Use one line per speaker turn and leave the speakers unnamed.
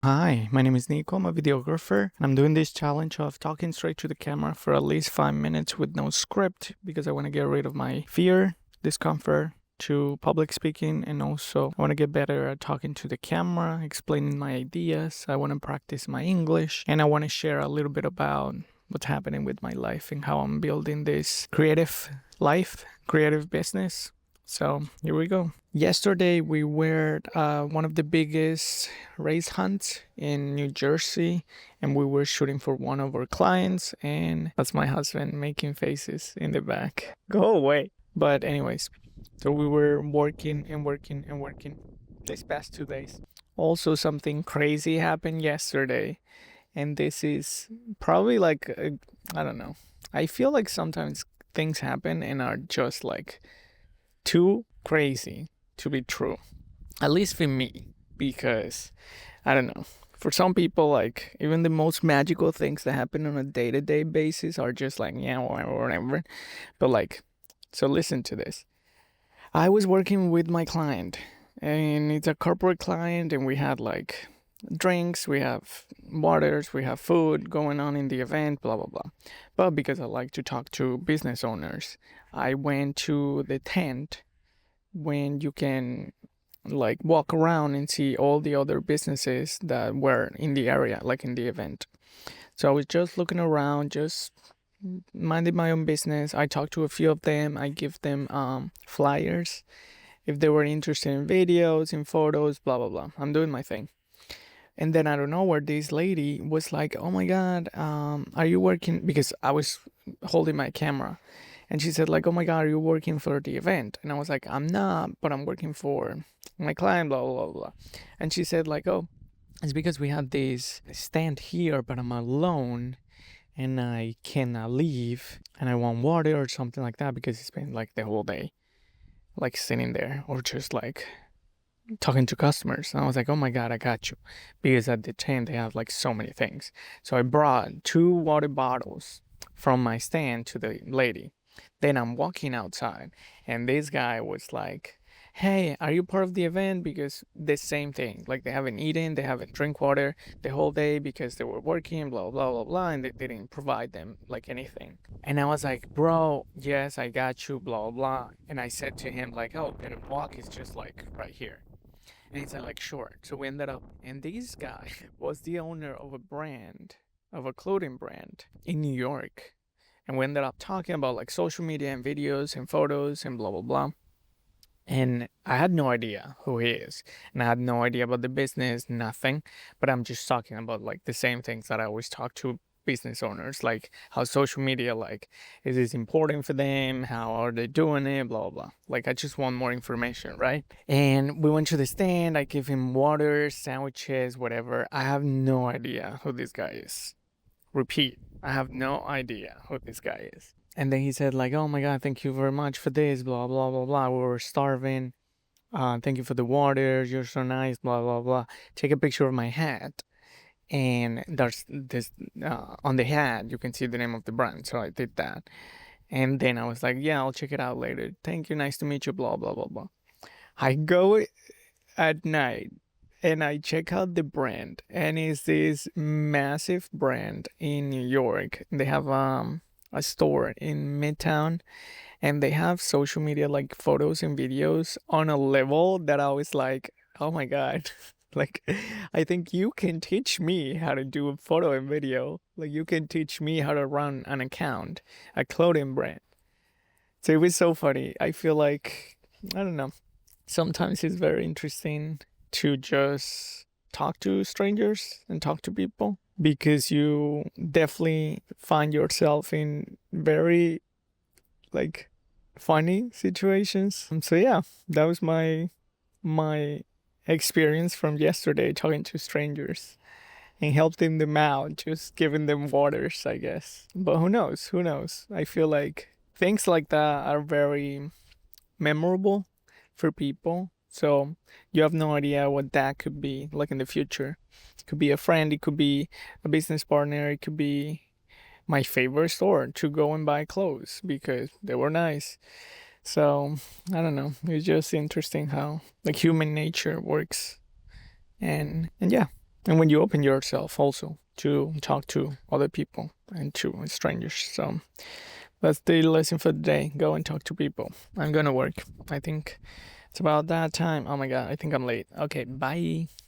Hi, my name is Nico. I'm a videographer, and I'm doing this challenge of talking straight to the camera for at least 5 minutes with no script because I want to get rid of my fear, discomfort to public speaking, and also I want to get better at talking to the camera, explaining my ideas. I want to practice my English, and I want to share a little bit about what's happening with my life and how I'm building this creative life, creative business. So here we go. Yesterday we were one of the biggest race hunts in New Jersey, and we were shooting for one of our clients, and that's my husband making faces in the back. Go away. But anyways, so we were working and working and working these past 2 days. Also, something crazy happened yesterday, and this is probably like I don't know. I feel like sometimes things happen and are just like too crazy to be true. At least for me, because I don't know. For some people, like even the most magical things that happen on a day to day basis are just like, yeah, whatever. But like, so listen to this. I was working with my client, and it's a corporate client, and we had like drinks, we have waters, we have food going on in the event, blah, blah, blah. But because I like to talk to business owners, I went to the tent when you can like walk around and see all the other businesses that were in the area, like in the event. So I was just looking around, just minding my own business. I talked to a few of them. I give them flyers if they were interested in videos, in photos, blah blah blah. I'm doing my thing. And then I don't know where this lady was like, "Oh my God, are you working?" Because I was holding my camera, and she said like, "Oh my God, are you working for the event?" And I was like, "I'm not, but I'm working for my client." Blah blah blah blah. And she said like, "Oh, it's because we have this stand here, but I'm alone, and I cannot leave, and I want water or something like that because it's been like the whole day, like sitting there or just like talking to customers." And I was like, oh my God, I got you. Because at the tent, they have like so many things. So I brought 2 water bottles from my stand to the lady. Then I'm walking outside, and this guy was like, hey, are you part of the event? Because the same thing, like they haven't eaten, they haven't drink water the whole day because they were working, blah, blah, blah, blah, and they didn't provide them like anything. And I was like, bro, yes, I got you, blah, blah. And I said to him, like, oh, the walk is just like right here. And he said, like, sure. So we ended up, and this guy was the owner of a brand, of a clothing brand in New York. And we ended up talking about like social media and videos and photos and blah, blah, blah. And I had no idea who he is. And I had no idea about the business, nothing. But I'm just talking about like the same things that I always talk to business owners, like how social media, like, is this important for them? How are they doing it? Blah, blah, blah. Like, I just want more information, right? And we went to the stand. I gave him water, sandwiches, whatever. I have no idea who this guy is. Repeat, I have no idea who this guy is. And then he said, like, oh my God, thank you very much for this, blah, blah, blah, blah. We were starving. Thank you for the water. You're so nice, blah, blah, blah. Take a picture of my hat. And there's this, on the hat, you can see the name of the brand. So I did that. And then I was like, yeah, I'll check it out later. Thank you. Nice to meet you, blah, blah, blah, blah. I go at night and I check out the brand, and it's this massive brand in New York. They have a store in Midtown, and they have social media like photos and videos on a level that I was like, oh my God. Like, I think you can teach me how to do a photo and video. Like, you can teach me how to run an account, a clothing brand. So it was so funny. I feel like, I don't know, sometimes it's very interesting to just talk to strangers and talk to people because you definitely find yourself in very like funny situations. So yeah, that was my experience from yesterday talking to strangers and helping them out, just giving them waters, I guess. But who knows? Who knows? I feel like things like that are very memorable for people. So you have no idea what that could be like in the future. It could be a friend, it could be a business partner, it could be my favorite store to go and buy clothes because they were nice. So I don't know. It's just interesting how like human nature works. And yeah. And when you open yourself also to talk to other people and to strangers. So that's the lesson for the day. Go and talk to people. I'm gonna work. I think it's about that time. Oh my god, I think I'm late. Okay, bye.